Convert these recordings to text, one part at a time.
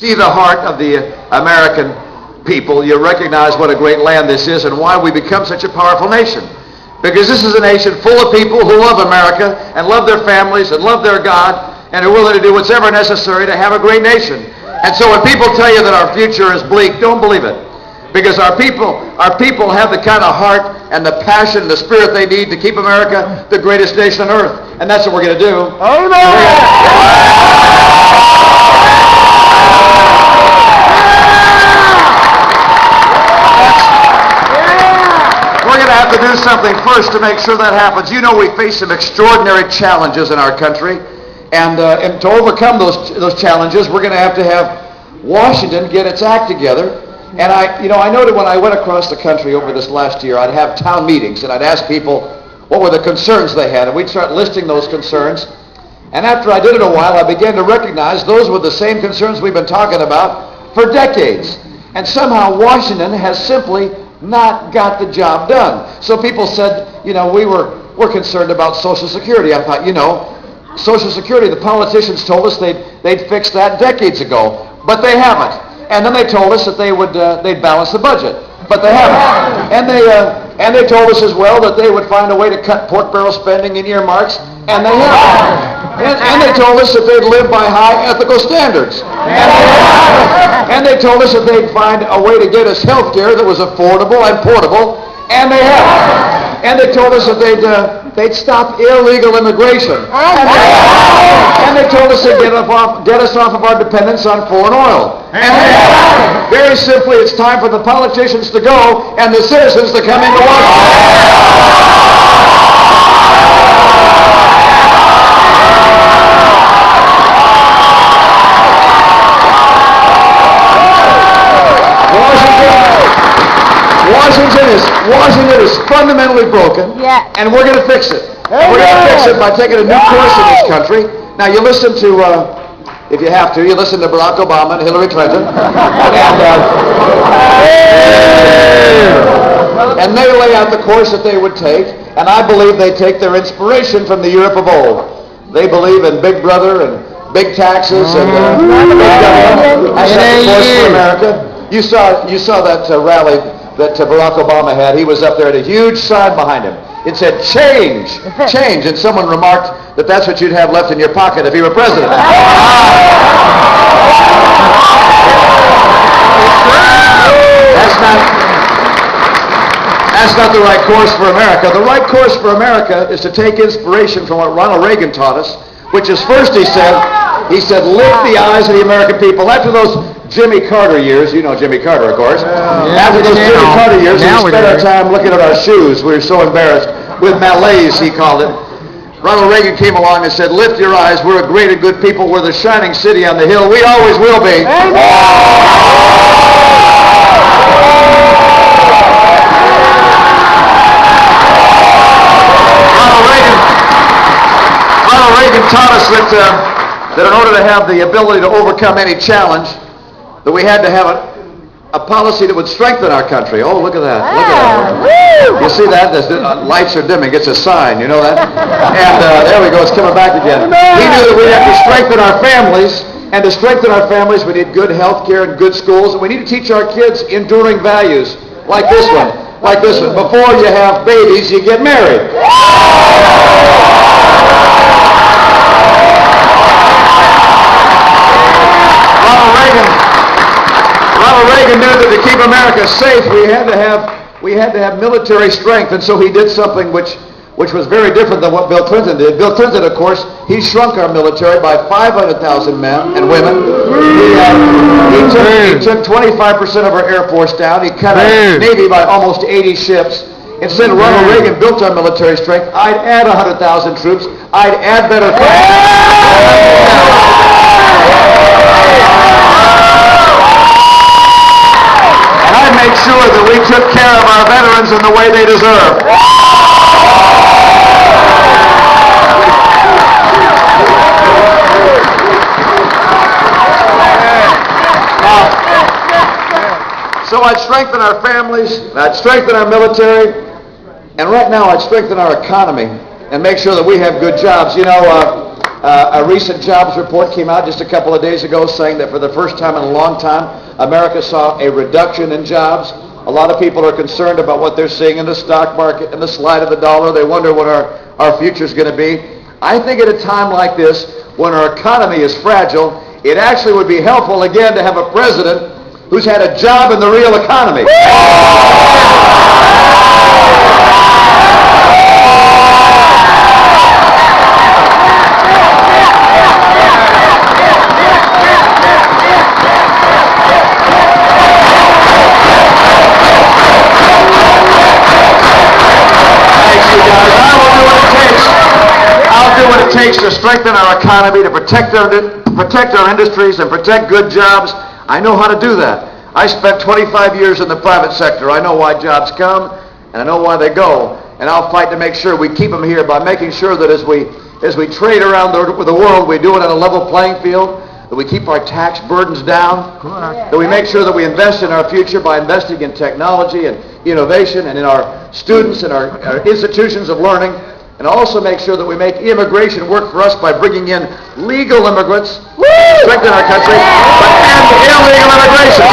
see the heart of the American people, you recognize what a great land this is and why we become such a powerful nation. Because this is a nation full of people who love America and love their families and love their God and are willing to do whatever necessary to have a great nation. And so when people tell you that our future is bleak, don't believe it. Because our people have the kind of heart and the passion and the spirit they need to keep America the greatest nation on earth. And that's what we're going to do. Oh, no! We're going to have to do something first to make sure that happens. You know, we face some extraordinary challenges in our country. And to overcome those challenges, we're going to have Washington get its act together. And I noted when I went across the country over this last year, I'd have town meetings and I'd ask people what were the concerns they had, and we'd start listing those concerns. And after I did it a while, I began to recognize those were the same concerns we've been talking about for decades. And somehow Washington has simply not got the job done. So people said, we're concerned about Social Security. I thought, Social Security, the politicians told us they'd fix that decades ago, but they haven't. And then they told us that they'd balance the budget, but they haven't. And they told us as well that they would find a way to cut pork barrel spending in earmarks, and they haven't. And they told us that they'd live by high ethical standards, and they haven't. And they told us that they'd find a way to get us health care that was affordable and portable, and they haven't. And they told us that they'd stop illegal immigration, and they told us they'd get us off of our dependence on foreign oil. And very simply, it's time for the politicians to go and the citizens to come into Washington. Washington is fundamentally broken, and we're going to fix it. And we're going to fix it by taking a new course in this country. Now, you listen to, if you have to, you listen to Barack Obama and Hillary Clinton, and they lay out the course that they would take, and I believe they take their inspiration from the Europe of old. They believe in Big Brother and big taxes and big government. That's the course for America. You saw that rally that Barack Obama had. He was up there at a huge sign behind him. It said, change, change. And someone remarked that that's what you'd have left in your pocket if you were president. That's not the right course for America. The right course for America is to take inspiration from what Ronald Reagan taught us, which is first, he said, lift the eyes of the American people. After those Jimmy Carter years, you know Jimmy Carter, of course. After those Jimmy Carter years, we spent our time looking at our shoes. We were so embarrassed. With malaise, he called it. Ronald Reagan came along and said, lift your eyes. We're a great and good people. We're the shining city on the hill. We always will be. Ronald Reagan taught us that in order to have the ability to overcome any challenge, that we had to have a policy that would strengthen our country. Oh, look at that. Look at that. You see that? The lights are dimming. It's a sign. You know that? And there we go. It's coming back again. He knew that we had to strengthen our families. And to strengthen our families, we need good health care and good schools. And we need to teach our kids enduring values like this one. Like this one. Before you have babies, you get married. Ronald Reagan knew that to keep America safe, we had to have military strength, and so he did something which was very different than what Bill Clinton did. Bill Clinton, of course, he shrunk our military by 500,000 men and women. He took 25% of our Air Force down. He cut our Navy by almost 80 ships. Instead, Ronald Reagan built our military strength. I'd add 100,000 troops. I'd add better make sure that we took care of our veterans in the way they deserve. So I'd strengthen our families, I'd strengthen our military, and right now I'd strengthen our economy and make sure that we have good jobs. You know, A recent jobs report came out just a couple of days ago saying that for the first time in a long time, America saw a reduction in jobs. A lot of people are concerned about what they're seeing in the stock market and the slide of the dollar. They wonder what our future is going to be. I think at a time like this, when our economy is fragile, it actually would be helpful again to have a president who's had a job in the real economy. What it takes to strengthen our economy, to protect our industries and protect good jobs. I know how to do that. I spent 25 years in the private sector. I know why jobs come, and I know why they go. And I'll fight to make sure we keep them here by making sure that as we trade around the world, we do it on a level playing field, that we keep our tax burdens down, that we make sure that we invest in our future by investing in technology and innovation and in our students and our institutions of learning. And also make sure that we make immigration work for us by bringing in legal immigrants, strengthen our country, but end illegal immigration.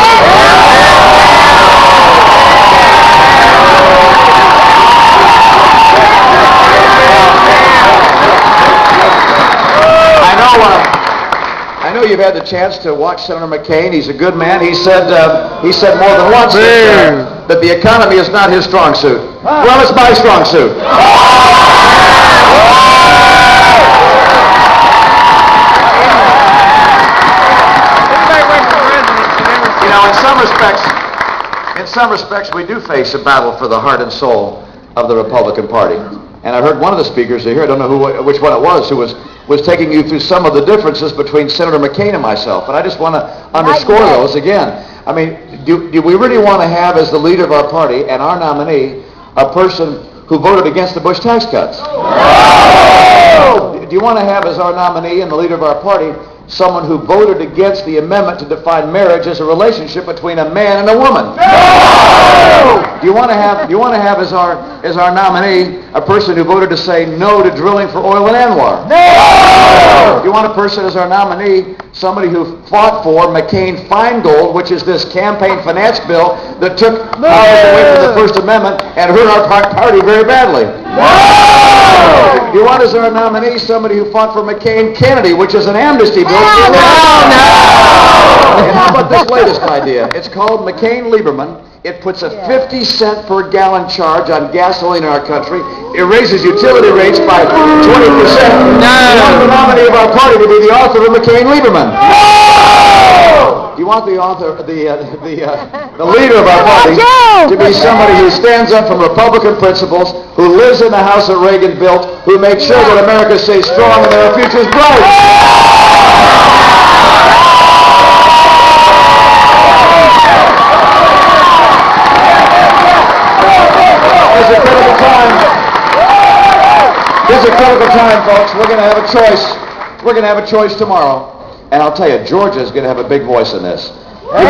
I know you've had the chance to watch Senator McCain. He's a good man. He said more than once that the economy is not his strong suit. Well, it's my strong suit. In some respects, we do face a battle for the heart and soul of the Republican Party. And I heard one of the speakers here, I don't know which one it was, who was taking you through some of the differences between Senator McCain and myself. And I just want to underscore those again. I mean, do we really want to have as the leader of our party and our nominee a person who voted against the Bush tax cuts? Do you want to have as our nominee and the leader of our party someone who voted against the amendment to define marriage as a relationship between a man and a woman? Do you want to have as our nominee a person who voted to say no to drilling for oil in Anwar? Do you want a person as our nominee, somebody who fought for McCain-Feingold, which is this campaign finance bill that took powers away from the First Amendment and hurt our party very badly? Do you want as our nominee somebody who fought for McCain-Kennedy, which is an amnesty bill? And how about this latest idea? It's called McCain-Lieberman. It puts a 50-cent per gallon charge on gasoline in our country. It raises utility rates by 20%. You want the nominee of our party to be the author of McCain-Lieberman? You want the leader of our party to be somebody who stands up for Republican principles, who lives in the house that Reagan built, who makes sure that America stays strong and that our future is bright. This is a critical time, folks. We're going to have a choice. We're going to have a choice tomorrow. And I'll tell you, Georgia is going to have a big voice in this. There are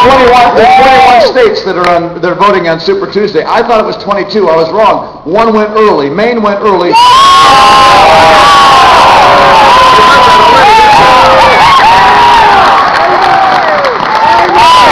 21 states that are voting on Super Tuesday. I thought it was 22. I was wrong. One went early. Maine went early.